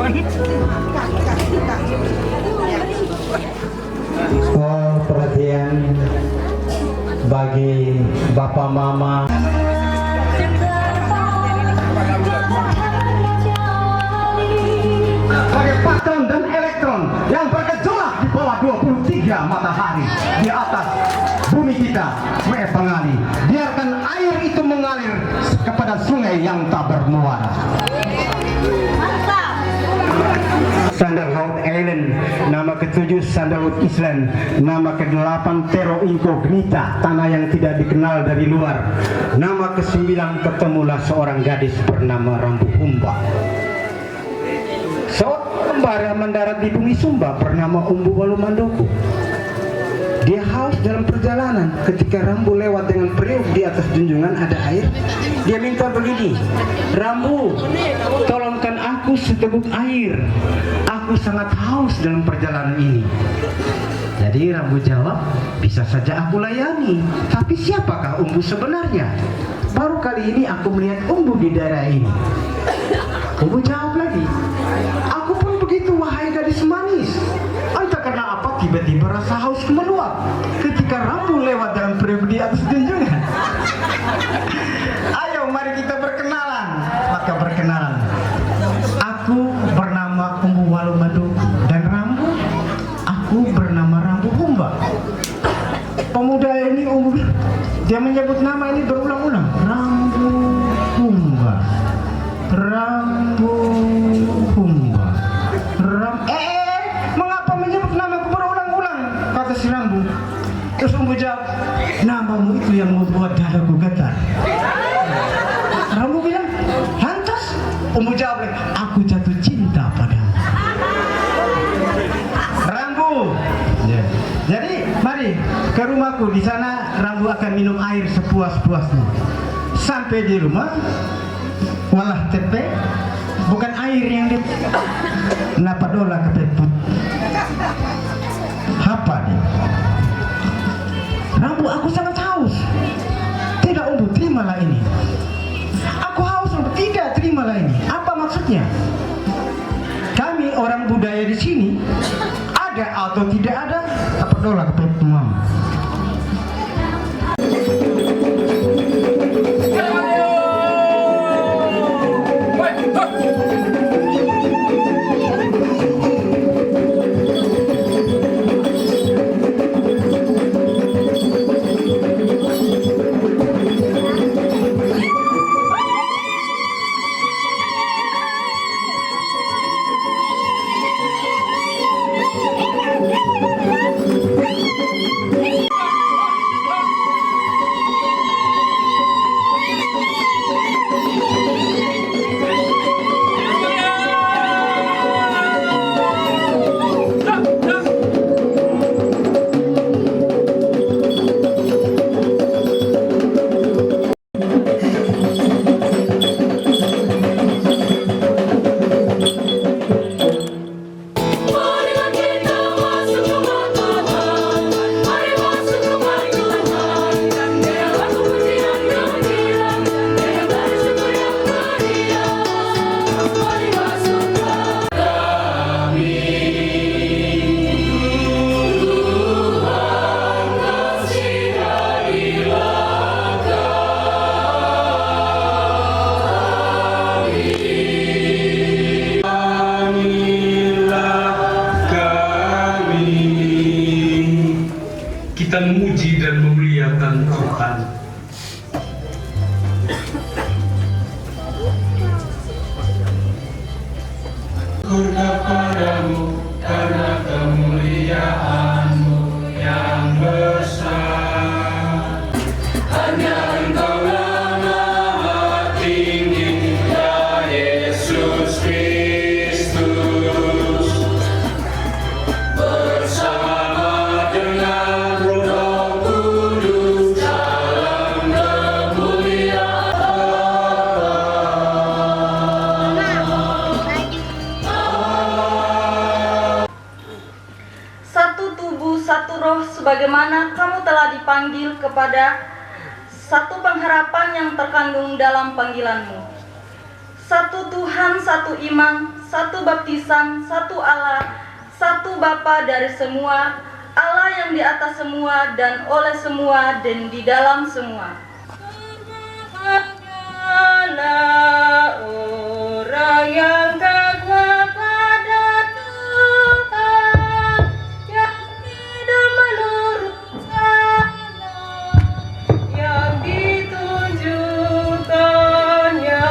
Oh, perhatian bagi bapak mama. Sebagai proton dan elektron yang bergejolak di bawah 23 matahari di atas bumi kita, pengali. Biarkan air itu mengalir kepada sungai yang tak bermuara. Sandarhaut Island, nama ke-7 Sandarhaut Island, nama ke-8 Terra Incognita, tanah yang tidak dikenal dari luar. Nama ke-9 ketemulah seorang gadis bernama Rambu Humba. Seorang kembara mendarat di bumi Sumba bernama Umbu Walu Mandoku. Dia haus dalam perjalanan. Ketika Rambu lewat dengan periuk di atas junjungan ada air, dia minta begini, "Rambu, tolongkan aku seteguk air. Aku sangat haus dalam perjalanan ini." Jadi Rambu jawab, "Bisa saja aku layani, tapi siapakah Umbu sebenarnya? Baru kali ini aku melihat Umbu di daerah ini." Umbu jawab lagi, "Aku pun begitu, wahai gadis manis. Entah karena apa tiba-tiba rasa hausku meluap ketika Rambu lewat dalam periuk di atas junjungan." Ayo mari kita berkenalan. Maka berkenalan. Aku bernama Umbu Walu Mandoku dan Rambu, aku bernama Rambu Humba. Pemuda ini dia menyebut nama ini berulang-ulang. Rambu Humba. Rambu Humba. Mengapa menyebut namaku berulang-ulang? Kata si Rambu. Terus Umbu jawab, "Namamu itu yang membuat dadaku getar." Rambu bilang, "Lantas?" Umbu jawab, "Aku jatuh cinta padamu." Rambu. Jadi mari ke rumahku. Di sana Rambu akan minum air sepuas-puasnya. Sampai di rumah, walah tepe, bukan air yang di napadola kepeput. Apa nih? Rambu, aku sangat haus. Tidak Umbu, terimalah ini. Aku haus Umbu, tidak terimalah ini. Apa maksudnya? Kami orang budaya di sini, ada atau tidak ada, napadola kepeput mama. Kita memuji dan memuliakan Tuhan. Kepadamu karena kemuliaan-Mu yang besar. Hanya Engkau-lah Maha Tinggi, ya Yesus Kristus. Bersama dengan Roh Kudus dalam kemuliaan. Satu tubuh, satu roh, sebagaimana kamu telah dipanggil kepada satu pengharapan yang terkandung dalam panggilanmu. satu Tuhan, satu iman, satu baptisan, satu Allah, satu Bapa dari semua, Allah yang di atas semua dan oleh semua dan di dalam semua. Berbahagialah orang yang takwa pada Tuhan, yang hidup menurut jalan yang ditunjukkannya.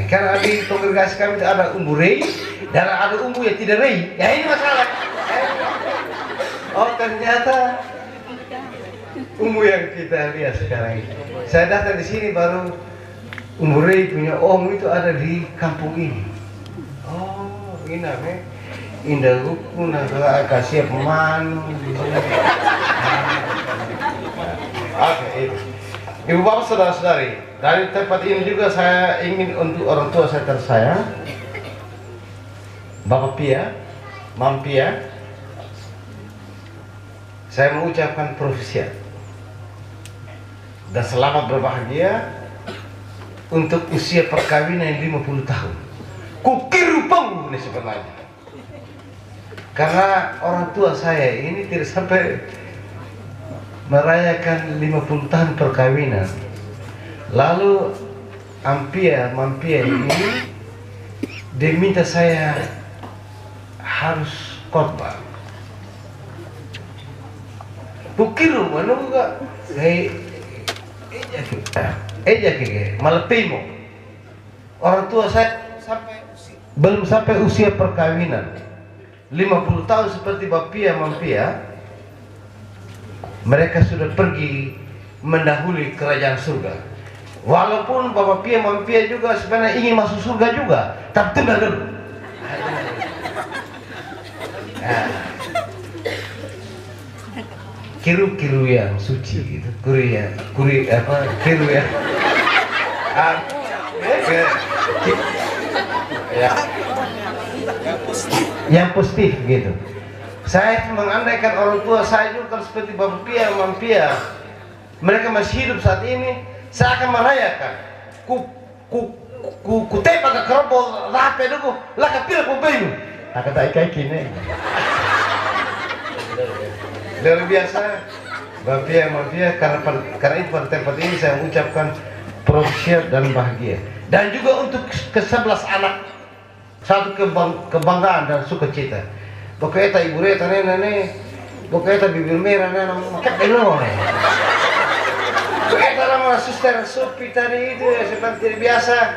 Karena di kongregasi kami itu ada umbu rei dan ada umbu yang tidak rei. Ya ini masalah. Oh ternyata umbu yang kita lihat sekarang ini. Saya datang di sini baru umbu rei punya om itu ada di kampung ini. Oh ini namanya indah rukun adalah kasih pemanu. Oke itu. Ibu bapak saudara-saudari, dari tempat ini juga saya ingin untuk orang tua saya tersayang, Bapak Pia, Mam Pia, saya mengucapkan profesiat dan selamat berbahagia untuk usia perkawinan 50 tahun. Kukirupang ini sebenarnya. Karena orang tua saya ini tidak sampai merayakan 50 tahun perkawinan. Lalu Mampia ini dia minta saya harus khotbah. Bukiru mana juga malepimo. Orang tua saya belum sampai usia perkawinan 50 tahun seperti Bapia Mampia. Mereka sudah pergi mendahului kerajaan surga. Walaupun Bapak Pia Mampia juga sebenarnya ingin masuk surga juga, tapi tunda dulu. Nah, kiru yang suci gitu, kiru yang yang positif gitu. Saya mengandaikan orang tua saya juga seperti Bapak Pia Mampia, mereka masih hidup saat ini, saya akan merayakan. Ku tembak ke keroboh rapi dulu, lah kapil ku bayu. Tak kata ikai kini. Luar biasa, Bapak Pia Mampia, karena itu pada tempat ini saya mengucapkan profesiat dan bahagia. Dan juga untuk ke-11 anak, satu kebanggaan dan sukacita. Pokoknya ibu reta nenek, pokoknya bibir merah nenek, makan dulu nih. Pokoknya nama suster Sopi tadi itu ya, seperti biasa,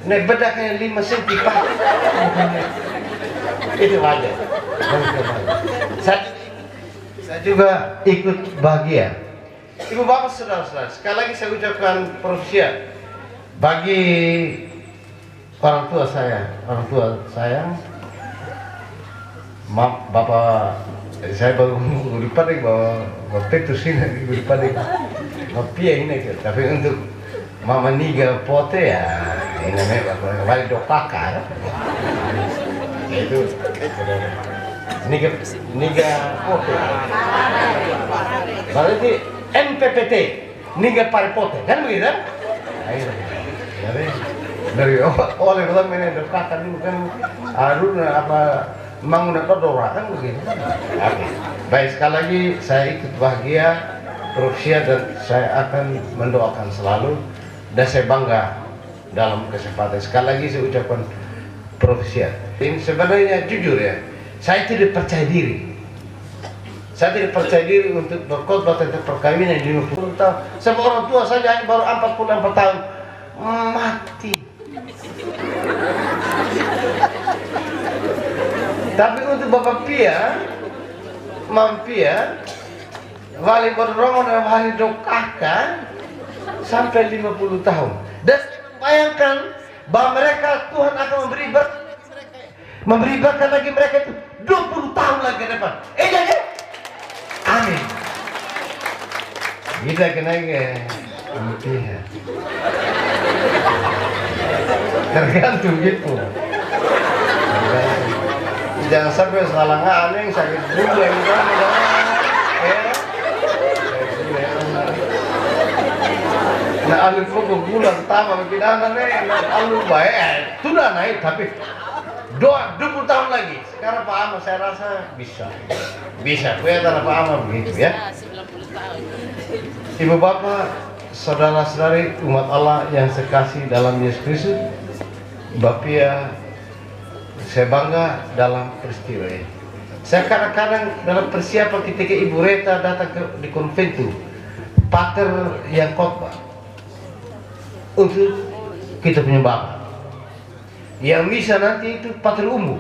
naik bedaknya 5 cm pak. Itu aja. Saya juga ikut bahagia. Ibu bapak saudara-saudara, sekali lagi saya ucapkan profesiat bagi orang tua saya. Maaf Bapak, saya baru lupa deh bahwa Petrus ini lupa deh Pia ini, tapi untuk Mama Niga Pote ya ini namanya Bapak Wali Dokaka itu Niga Pote berarti NPPT Niga Paripote kan begitu? Jadi dari oleh bilang ini Dokaka dulu kan Arun apa Mangun Todora kan begitu. Baik, sekali lagi saya ikut bahagia, profesiat, dan saya akan mendoakan selalu, dan saya bangga dalam kesempatan. Sekali lagi saya ucapkan profesiat. Ini sebenarnya jujur ya, saya tidak percaya diri. Saya tidak percaya diri untuk berkhotbah tentang perkawinan di 50 tahun. Sebab orang tua saja baru 44 tahun mati. Tapi untuk Bapak Pia Mampia, Wali Bodromo dan Wali Dokaka sampai 50 tahun. Dan bayangkan bahwa mereka Tuhan akan memberi berkat lagi mereka itu 20 tahun lagi ke depan. Jadi amin. Kita kena ke Mampia. Tergantung gitu. Jangan sampai salah aneh sakit dulu yang Nah, alur pokok bulan tamat pidana nih, alur baik, sudah naik tapi 20 tahun lagi. Sekarang Pak Ahmad saya rasa bisa, kelihatan Pak Ahmad begitu ya. 90 tahun. Ibu bapak, saudara-saudari umat Allah yang sekasih dalam Yesus Kristus, Bapia, saya bangga dalam peristiwa ini. Saya kadang-kadang dalam persiapan ketika Ibu Reta datang di konventu, pater yang khotbah untuk kita punya bapak. Yang bisa nanti itu pater umbu,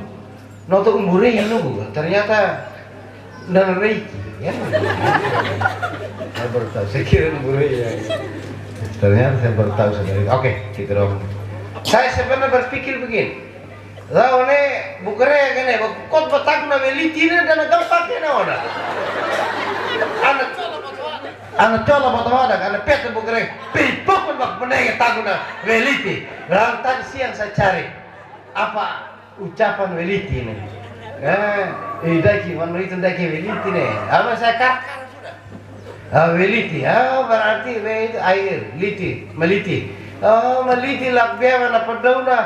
noto umbu rei nunggu. Ternyata dan reiki, ya. Saya baru tahu, saya kira umbu rei ya. Ternyata saya baru tahu sendiri. Oke, kita dong. Saya sebenarnya berpikir begini. Lawan bukannya gini, kau petang na meliti ni dan agak pakai na ona. Anak coba potong ada, anak peta bukannya pipok pun bak menengah tahu na meliti. Lalu tadi siang saya cari apa ucapan meliti ini. Daki, mana itu daki meliti nih. Apa saya kakak sudah. Meliti, berarti itu air, meliti. Meliti lah biar mana perdauna.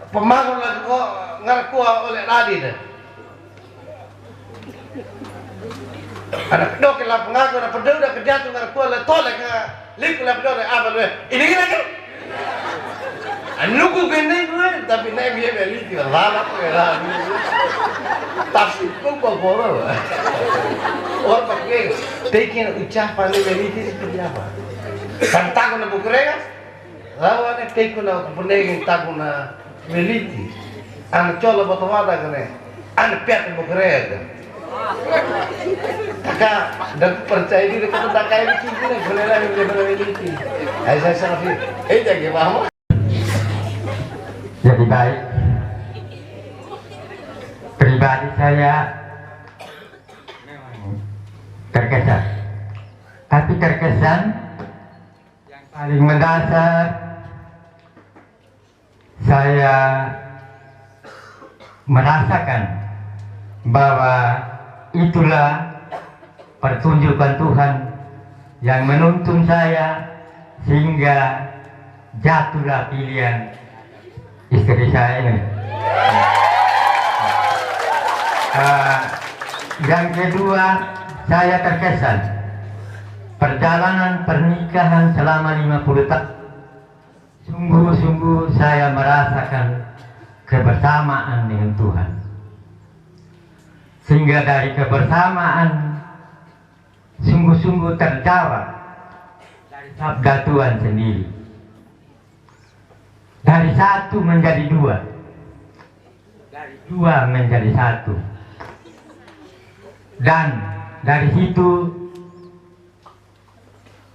Pemakan lagi kok ngarkuah oleh Nadine. Anak kedok lah pengaku anak pedau dah kerja tu ngarkuah oleh tolek liku lah pedau apa tu ini kan? Anu ku gendeng tu tapi naik dia beli tu lalap tu lah. Tapi pun bawa. Orang pakai tekin ucapan dia beli tu seperti apa? Kan takut nak bukrega? Lawan tekin nak peneng takut nak meliti, anak coba botol ada kan? Anak piat bukrega. Kakak dan percaya diri kita tak kayak begini nih, boleh lah dia meliti. Saya selfie, jadi paham? Jadi baik. Pribadi saya terkesan, tapi terkesan yang paling mendasar saya merasakan bahwa itulah pertunjukan Tuhan yang menuntun saya sehingga jatuhlah pilihan istri saya ini. Yang kedua, saya terkesan perjalanan pernikahan selama 50 tahun. Sungguh-sungguh saya merasakan kebersamaan dengan Tuhan. Sehingga dari kebersamaan sungguh-sungguh terjawab dari sabda Tuhan sendiri. Dari satu menjadi dua, dari dua menjadi satu, dan dari situ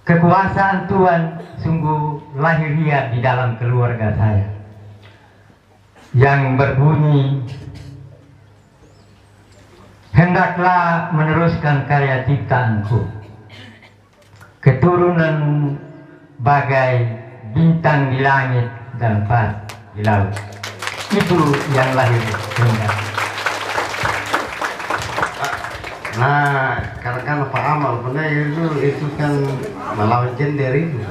kekuasaan Tuhan sungguh lahiriah di dalam keluarga saya yang berbunyi, hendaklah meneruskan karya ciptaanku, keturunan bagai bintang di langit dan pas di laut. Itu yang lahir hendak. Nah, karena Pak Amal benar itu kan melawan gender itu.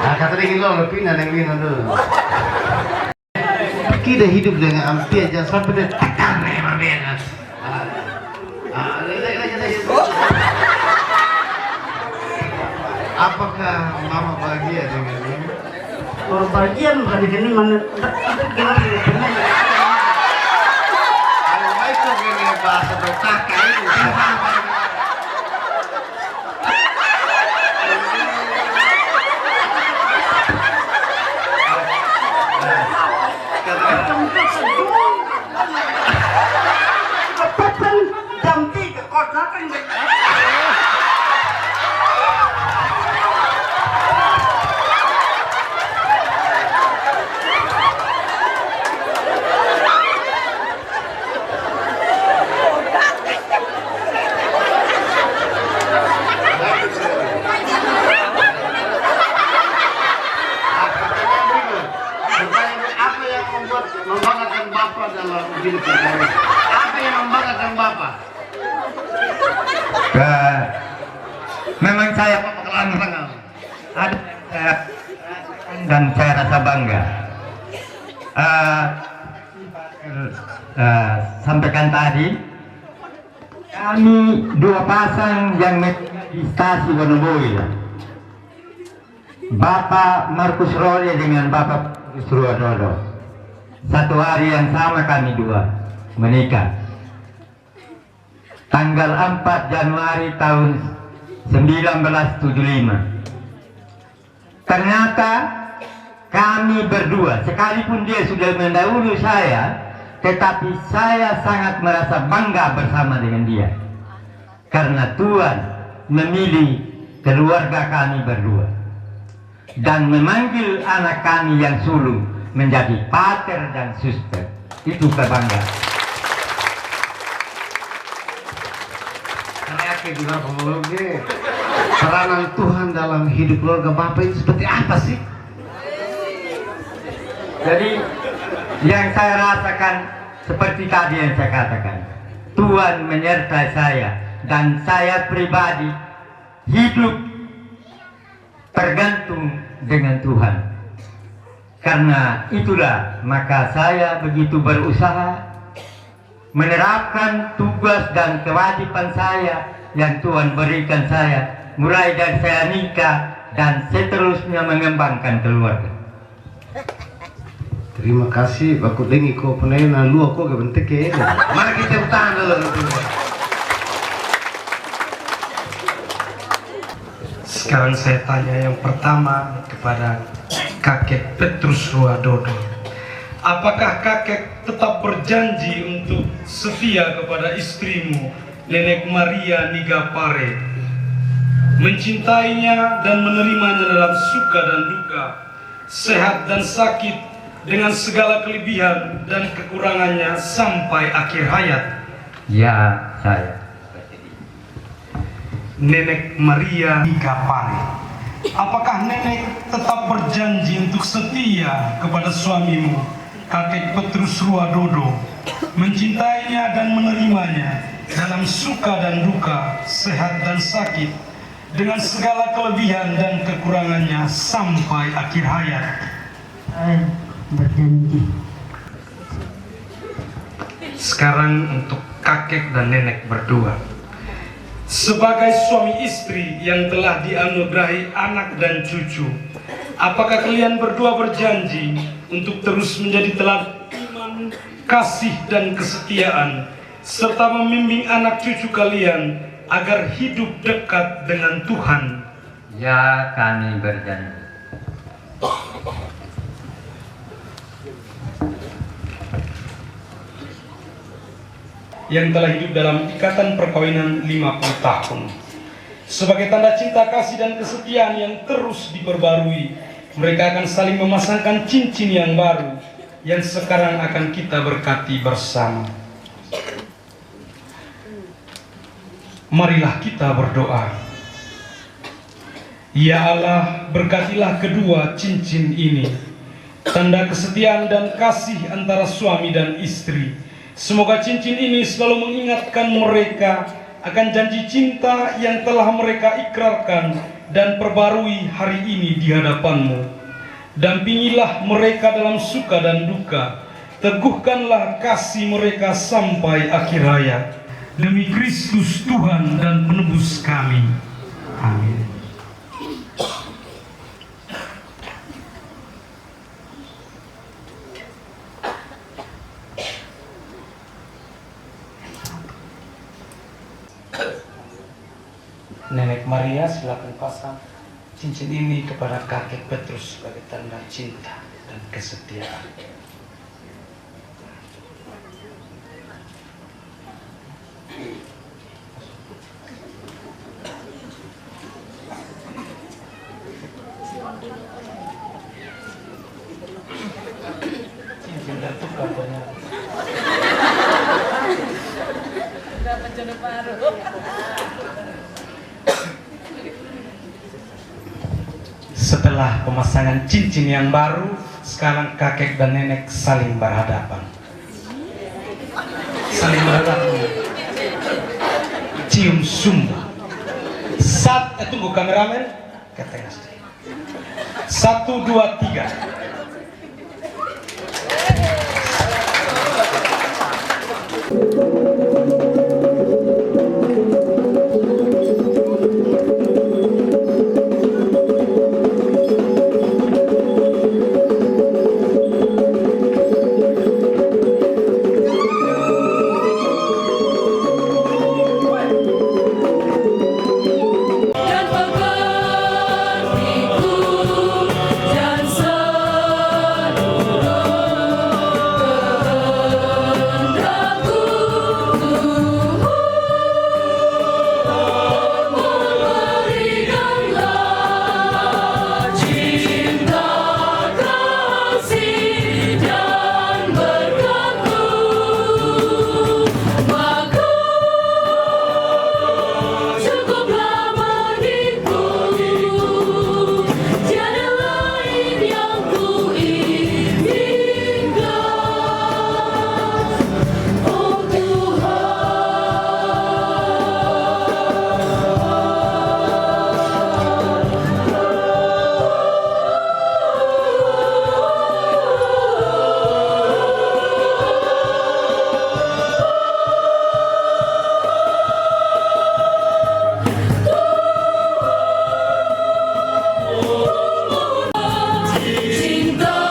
Nah, kata dia gitu lebih yang ini dulu. Kita hidup dengan ampia jangan sampai dia tekan berbeda. Apakah mama bahagia dengan ini? Kalau bagian bukan di sini mana Kalau itu gini bahasa berkaka itu. jam 3 kotakan. Apa yang membanggakan Bapak dalam hidup ini? Apa yang membanggakan Bapak? Memang saya Bapak kelantangan. ada dan saya rasa bangga. Sampaikan tadi, kami dua pasang yang di stasi Wonoboyo, Bapak Markus Rode dengan Bapak Surwadodo. Satu hari yang sama kami dua menikah. Tanggal 4 Januari tahun 1975. Ternyata kami berdua, sekalipun dia sudah mendahului saya, tetapi saya sangat merasa bangga bersama dengan dia. Karena Tuhan memilih keluarga kami berdua dan memanggil anak kami yang sulung menjadi pater dan suster. Itu kebanggaan. Saya juga ngomongnya peranan Tuhan dalam hidup keluarga Bapak ini seperti apa sih? Jadi yang saya rasakan seperti tadi yang saya katakan, Tuhan menyertai saya dan saya pribadi hidup tergantung dengan Tuhan. Karena itulah maka saya begitu berusaha menerapkan tugas dan kewajiban saya yang Tuhan berikan saya, mulai dari saya nikah dan seterusnya mengembangkan keluarga. Terima kasih, baku dengi ko penena lu aku gak bentek ya. Mari kita bertahan dulu. Sekarang saya tanya yang pertama kepada kakek Petrus Surwadodo. Apakah kakek tetap berjanji untuk setia kepada istrimu, Nenek Maria Nigapare, mencintainya dan menerimanya dalam suka dan duka, sehat dan sakit, dengan segala kelebihan dan kekurangannya sampai akhir hayat? Ya, saya. Nenek Maria Nigapare, apakah nenek tetap berjanji untuk setia kepada suamimu, kakek Petrus Surwadodo, mencintainya dan menerimanya dalam suka dan duka, sehat dan sakit, dengan segala kelebihan dan kekurangannya sampai akhir hayat? Berjanji. Sekarang untuk kakek dan nenek berdua, sebagai suami istri yang telah dianugerahi anak dan cucu, apakah kalian berdua berjanji untuk terus menjadi teladan iman, kasih dan kesetiaan, serta membimbing anak cucu kalian agar hidup dekat dengan Tuhan? Ya, kami berjanji. Yang telah hidup dalam ikatan perkawinan 50 tahun. Sebagai tanda cinta kasih dan kesetiaan yang terus diperbarui, mereka akan saling memasangkan cincin yang baru yang sekarang akan kita berkati bersama. Marilah kita berdoa. Ya Allah, berkatilah kedua cincin ini, tanda kesetiaan dan kasih antara suami dan istri. Semoga cincin ini selalu mengingatkan mereka akan janji cinta yang telah mereka ikrarkan dan perbarui hari ini di hadapan-Mu. Dampingilah mereka dalam suka dan duka. Teguhkanlah kasih mereka sampai akhir hayat. Demi Kristus Tuhan dan penebus kami. Amin. Nenek Maria, silakan pasang cincin ini kepada kakek Petrus sebagai tanda cinta dan kesetiaan. Cincin dan tukar ternyata. Setelah pemasangan cincin yang baru, sekarang kakek dan nenek saling berhadapan. Saling berhadapan. Cium sumba. Tunggu kameramen, ke tengah. 1, 2, 3. Dan pegangiku dan seluruh kehendakku, memberikanlah cinta kasih dan berkat-Mu, maka cukuplah bagiku, tiada lain yang kuinginkan, oh cinta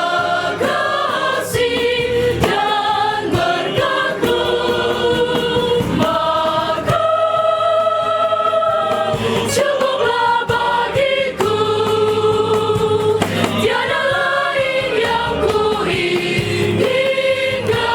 kasih dan berkat-Mu, maka cukuplah bagiku, tiada lain yang kuinginkan, oh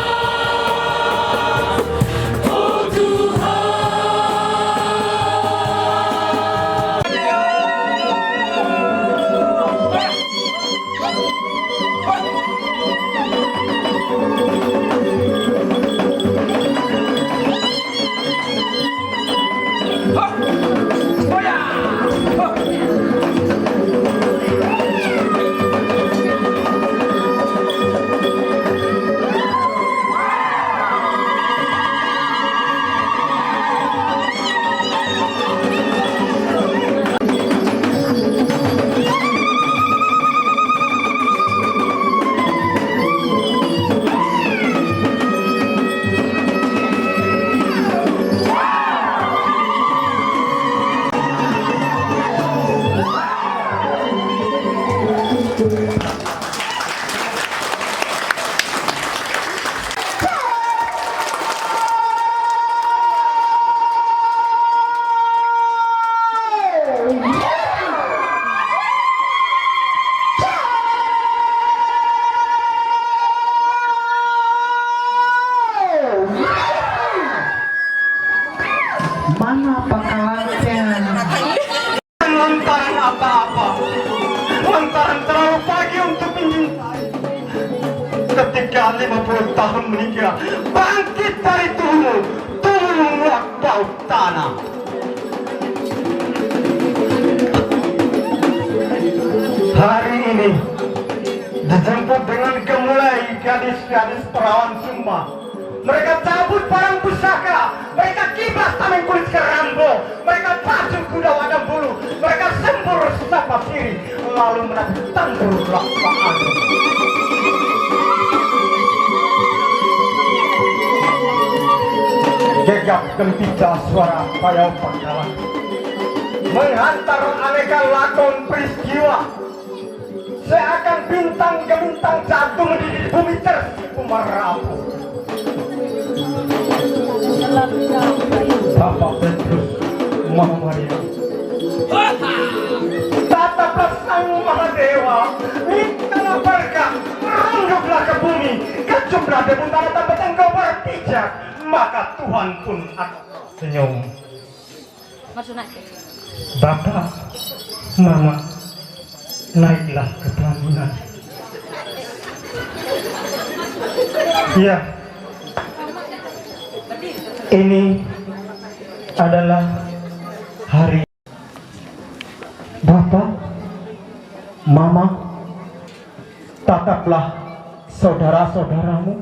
Mana pakalannya? Lantaran apa-apa, lantaran terlalu pagi untuk menyintai. Ketika 50 tahun menikah, bangkit dari turunlah bau tanah. Hari ini dijemput dengan gemulai gadis-gadis perawan Sumba. Mereka cabut barang pusaka, mereka kibas tameng kulit kerambo, mereka pacu kuda wadang bulu, mereka sembur sapa siri, lalu menapis tandur laksa agung. Gegap gempita suara payau pangkalan menghantar aneka lakon peristiwa, seakan bintang gemintang jatuh di bumi tersipu merapu. Bapak Petrus Mahamarina, tataplah Sang Mahadewa, mintalah berkah, merunduklah ke bumi, kecumlah debu tanah tempat engkau berpijak, maka Tuhan pun akan senyum. Bapak, Mama, naiklah ke pelaminan. Ya, ini adalah hari Bapak, Mama, tataplah saudara-saudaramu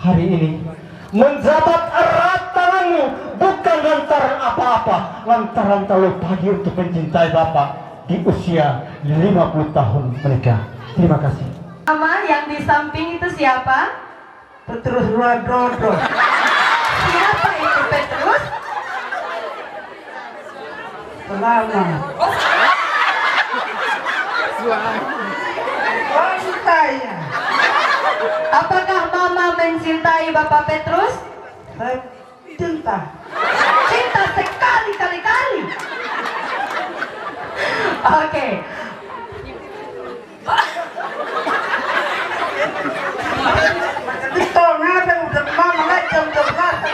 hari ini menjabat erat tanganmu, bukan lantaran apa-apa, lantaran terlalu pagi untuk mencintai Bapak di usia 50 tahun menikah. Terima kasih. Nama yang di samping itu siapa? Petrus Ruadrodo. Siapa itu Petrus? Selama. Wantaya. Apakah Mama mencintai Bapak Petrus? Saya cinta. Cinta sekali kali-kali. Oke. Itu ngapa udah mama ngajak udah kata.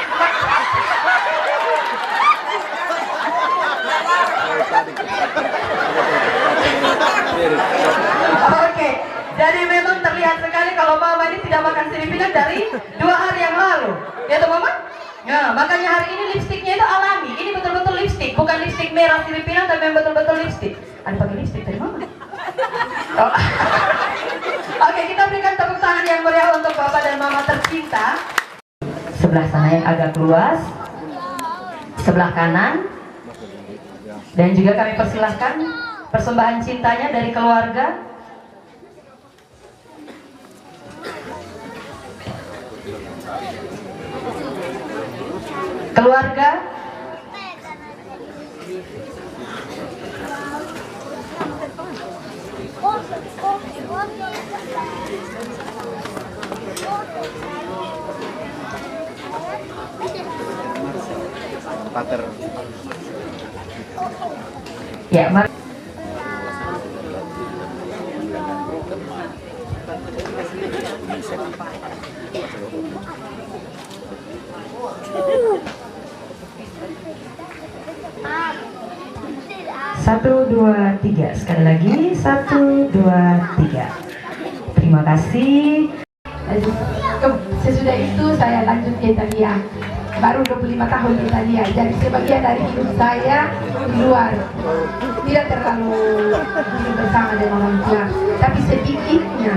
Oke. Jadi memang terlihat sekali kalau Mama ini tidak makan siripinang dari 2 hari yang lalu. Ya toh Mama? Nah, makanya hari ini lipstiknya itu alami. Ini betul-betul lipstik, bukan lipstik merah siripinang, tapi yang betul-betul lipstik. Ada pakai lipstik dari Mama? Oh. Oke, kita berikan tepuk tangan yang meriah untuk Bapak dan Mama tercinta. Sebelah sana yang agak luas, sebelah kanan, dan juga kami persilahkan persembahan cintanya dari keluarga. Keluarga. Ya, mari. Satu, dua, tiga. Sekali lagi, 1, 2, 3. Terima kasih. Sesudah itu saya lanjut ke Italia. Baru 25 tahun di Italia. Jadi sebagian dari hidup saya di luar. Tidak terlalu hidup bersama dengan orang tua. Tapi sedikitnya.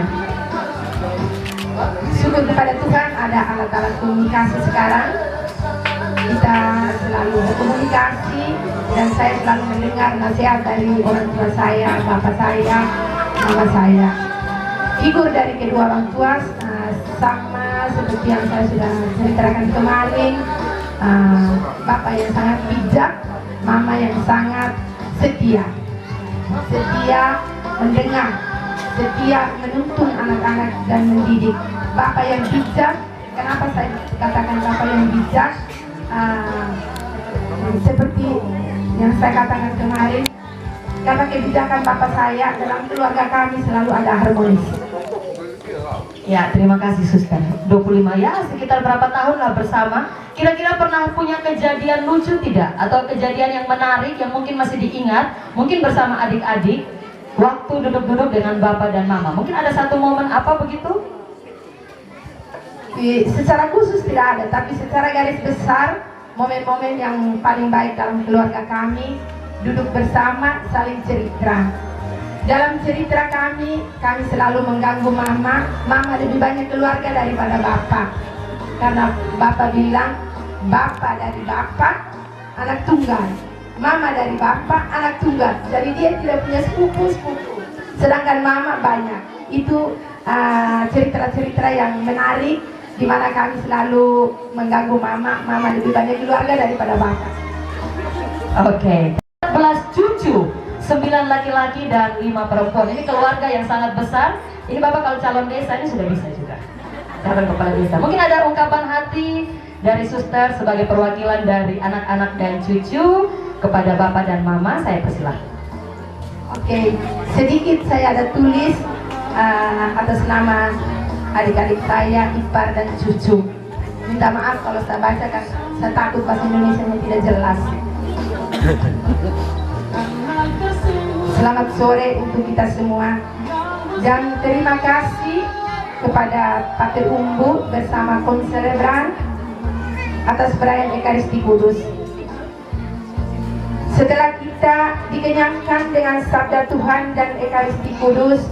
Syukur kepada Tuhan ada alat-alat komunikasi sekarang. Kita selalu berkomunikasi dan saya selalu mendengar nasihat dari orang tua saya, bapak saya, mama saya. Figur dari kedua orang tua sama seperti yang saya sudah ceritakan kemarin. Bapak yang sangat bijak, mama yang sangat setia, setia mendengar, setia menuntun anak-anak dan mendidik. Bapak yang bijak, kenapa saya katakan bapak yang bijak? Seperti yang saya katakan kemarin, karena kebijakan bapak saya dalam keluarga kami selalu ada harmonis. Ya, terima kasih Suster. 25 ya, sekitar berapa tahun lah bersama. Kira-kira pernah punya kejadian lucu tidak? Atau kejadian yang menarik yang mungkin masih diingat, mungkin bersama adik-adik, waktu duduk-duduk dengan Bapak dan Mama. Mungkin ada satu momen apa begitu? Secara khusus tidak ada, tapi secara garis besar, momen-momen yang paling baik dalam keluarga kami, duduk bersama, saling cerita. Dalam cerita kami selalu mengganggu mama. Mama lebih banyak keluarga daripada bapak. Karena bapak bilang, bapak dari bapak, anak tunggal. Mama dari bapak, anak tunggal. Jadi dia tidak punya sepupu-sepupu. Sedangkan mama banyak. Itu cerita-cerita yang menarik, di mana kami selalu mengganggu mama. Mama lebih banyak keluarga daripada bapak. Oke. 14 cucu. 9 laki-laki dan 5 perempuan. Ini keluarga yang sangat besar. Ini Bapak kalau calon desa ini sudah bisa juga. Calon kepala desa. Mungkin ada ungkapan hati dari Suster sebagai perwakilan dari anak-anak dan cucu kepada Bapak dan Mama. Saya persilahkan. Oke, sedikit saya ada tulis atas nama adik-adik saya, ipar dan cucu. Minta maaf kalau saya baca kan saya takut bahasa Indonesia tidak jelas. Selamat sore untuk kita semua dan terima kasih kepada Pater Umbu bersama Konselebran atas perayaan Ekaristi Kudus. Setelah kita dikenyangkan dengan sabda Tuhan dan Ekaristi Kudus,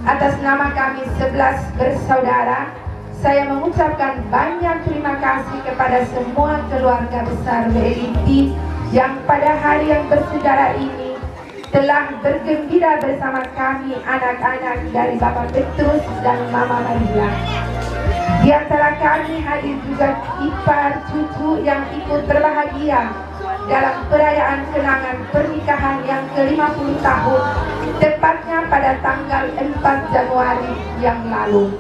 atas nama kami 11 bersaudara, saya mengucapkan banyak terima kasih kepada semua keluarga besar BLIT yang pada hari yang bersejarah ini telah bergembira bersama kami anak-anak dari Bapak Petrus dan Mama Maria. Di antara kami hadir juga ipar cucu yang ikut berbahagia dalam perayaan kenangan pernikahan yang ke-50 tahun, tepatnya pada tanggal 4 Januari yang lalu.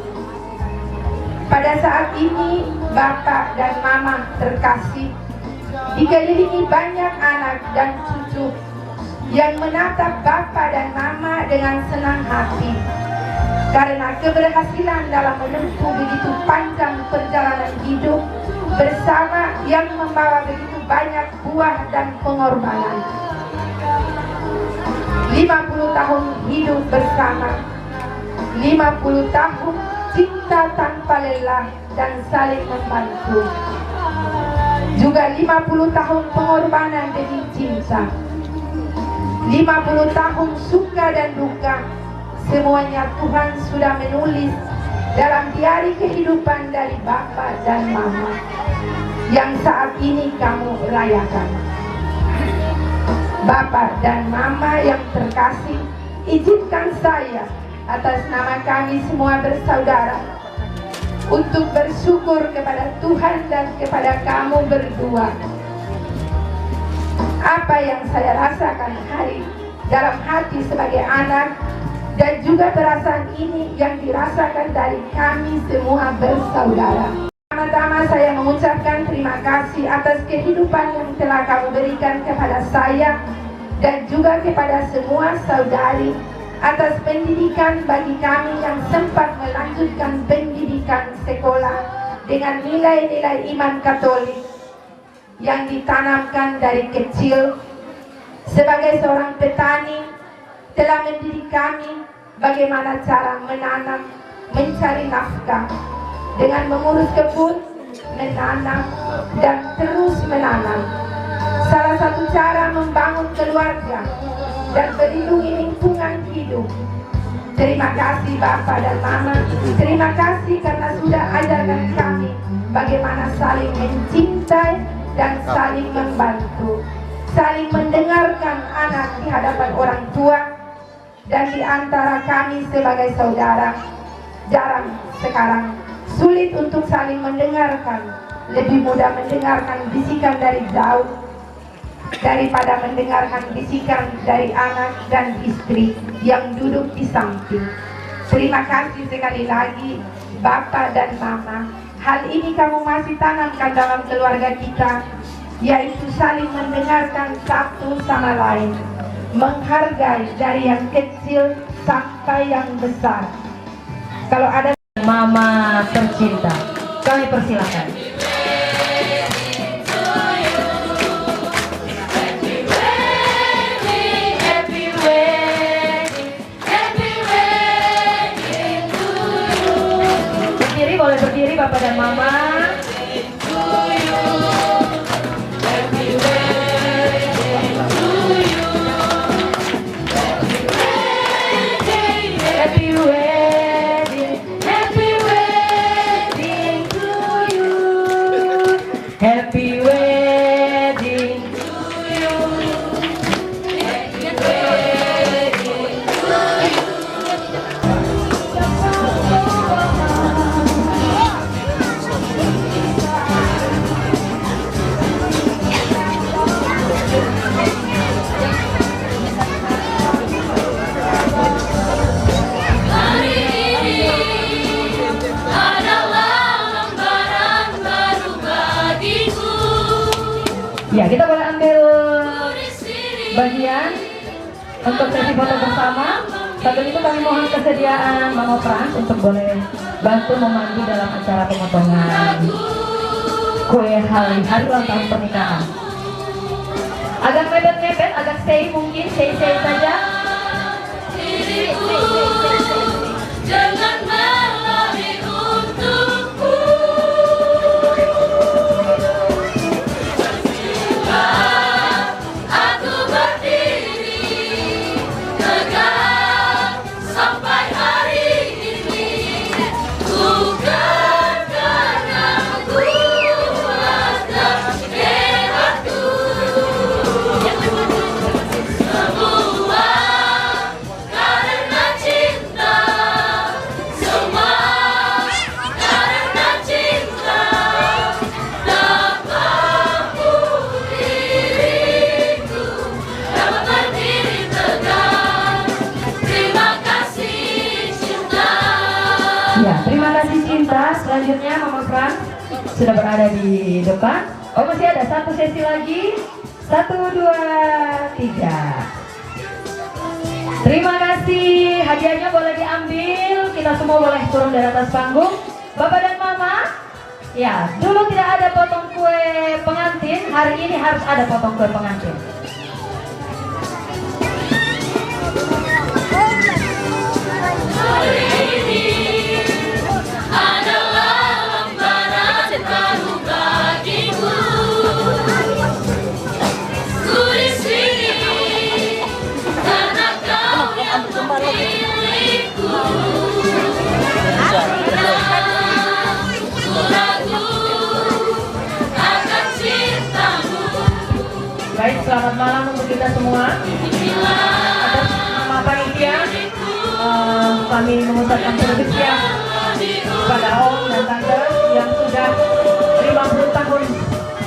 Pada saat ini, Bapak dan Mama terkasih dikelilingi banyak anak dan cucu yang menatap Bapak dan Mama dengan senang hati karena keberhasilan dalam menempuh begitu panjang perjalanan hidup bersama yang membawa begitu banyak buah dan pengorbanan. 50 tahun hidup bersama, 50 tahun cinta tanpa lelah dan saling membantu. Juga 50 tahun pengorbanan demi cinta. 50 tahun suka dan duka, semuanya Tuhan sudah menulis dalam diari kehidupan dari Bapa dan Mama yang saat ini kamu rayakan. Bapa dan Mama yang terkasih, izinkan saya atas nama kami semua bersaudara untuk bersyukur kepada Tuhan dan kepada kamu berdua. Apa yang saya rasakan hari dalam hati sebagai anak dan juga perasaan ini yang dirasakan dari kami semua bersaudara. Pertama-tama saya mengucapkan terima kasih atas kehidupan yang telah kamu berikan kepada saya dan juga kepada semua saudari, atas pendidikan bagi kami yang sempat melanjutkan pendidikan sekolah dengan nilai-nilai iman Katolik yang ditanamkan dari kecil. Sebagai seorang petani, telah mendidik kami bagaimana cara menanam, mencari nafkah dengan mengurus kebun, menanam, dan terus menanam. Salah satu cara membangun keluarga dan melindungi lingkungan hidup. Terima kasih Bapak dan Mama. Terima kasih karena sudah ajarkan kami bagaimana saling mencintai dan saling membantu, saling mendengarkan anak di hadapan orang tua. Dan di antara kami sebagai saudara, jarang sekarang, sulit untuk saling mendengarkan. Lebih mudah mendengarkan bisikan dari jauh daripada mendengarkan bisikan dari anak dan istri yang duduk di samping. Terima kasih sekali lagi Bapak dan Mama. Hal ini kamu masih tanamkan dalam keluarga kita, yaitu saling mendengarkan satu sama lain, menghargai dari yang kecil sampai yang besar. Kalau ada Mama tercinta, kami persilakan. Berdiri, boleh berdiri Bapak dan Mama. Happy wedding to you. Happy wedding to you. Hari ini adalah lembaran baru bagiku. Ya, kita boleh ambil bagian untuk sesi foto bersama. Satu itu kami mohon kesediaan Mama Frans untuk boleh bantu memandu dalam acara pemotongan kue hari ulang tahun pernikahan. Agak mepet-mepet, agak stay mungkin, stay saja. Diriku jangan berlari untukku. Aku berdiri tegak sampai hari ini, bukan karena kuat dan hebatku. Semua sudah berada di depan. Oh, masih ada satu sesi lagi. 1, 2, 3. Terima kasih. Hadiahnya boleh diambil. Kita semua boleh turun dari atas panggung. Bapak dan Mama, ya, dulu tidak ada potong kue pengantin. Hari ini harus ada potong kue pengantin. Hari ini adalah lembaran baru bagiku. Ku di sini karena kau yang memilihku. Ku ragu akan cintamu. Baik, selamat malam untuk kita semua. Atas nama panitia, kami mengucapkan terima kasih kepada Om dan Tante yang sudah 50 tahun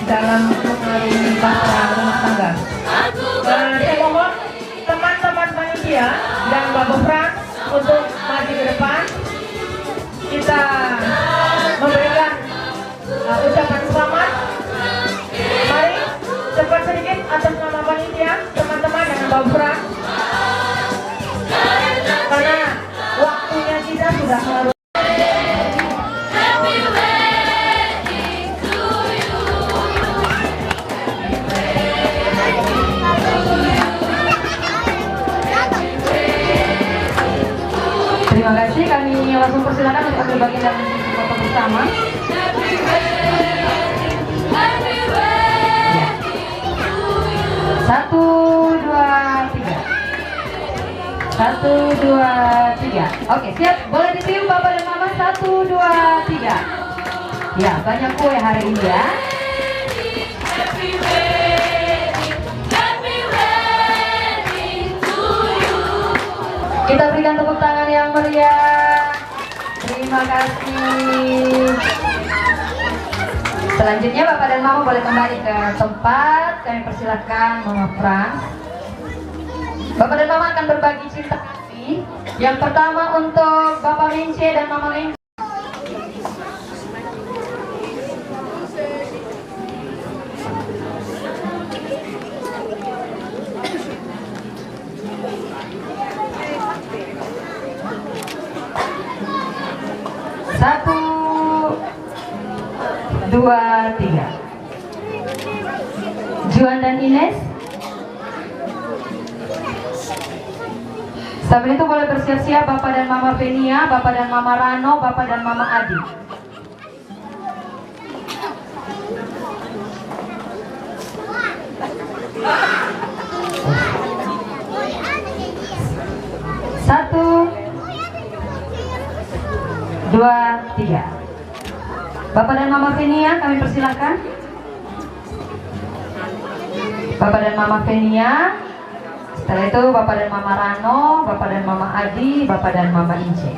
dalam mengarungi bahtera rumah tangga. Saya mohon teman-teman panitia dan Bapak Frank untuk maju ke depan. Kita memberikan ucapan selamat. Mari cepat sedikit atas nama panitia, teman-teman dan Bapak Frank. Karena waktunya kita sudah melarut. Happy wedding to you. Terima kasih, kami langsung persilakan untuk ambil bagian dalam sesi foto bersama. Happy wedding. Happy wedding to you. 1, 2, 3. 1, 2, 3. Oke, siap. Boleh ditiup Bapak dan Mama. 1, 2, 3. Ya, banyak kue hari ini ya. Happy wedding. Happy wedding to you. Kita berikan tepuk tangan yang meriah. Terima kasih. Selanjutnya Bapak dan Mama boleh kembali ke tempat. Kami persilakan Mama Frans. Bapak dan Mama akan berbagi cinta kasih. Yang pertama untuk Bapak Mince dan Mama Mince. Satu, 2, 3. Juan dan Ines. Sambil itu boleh bersiap-siap Bapak dan Mama Venia, Bapak dan Mama Rano, Bapak dan Mama Adi. Satu, 2, 3. Bapak dan Mama Venia, kami persilahkan. Bapak dan Mama Venia. Setelah itu Bapak dan Mama Rano, Bapak dan Mama Adi, Bapak dan Mama Ince.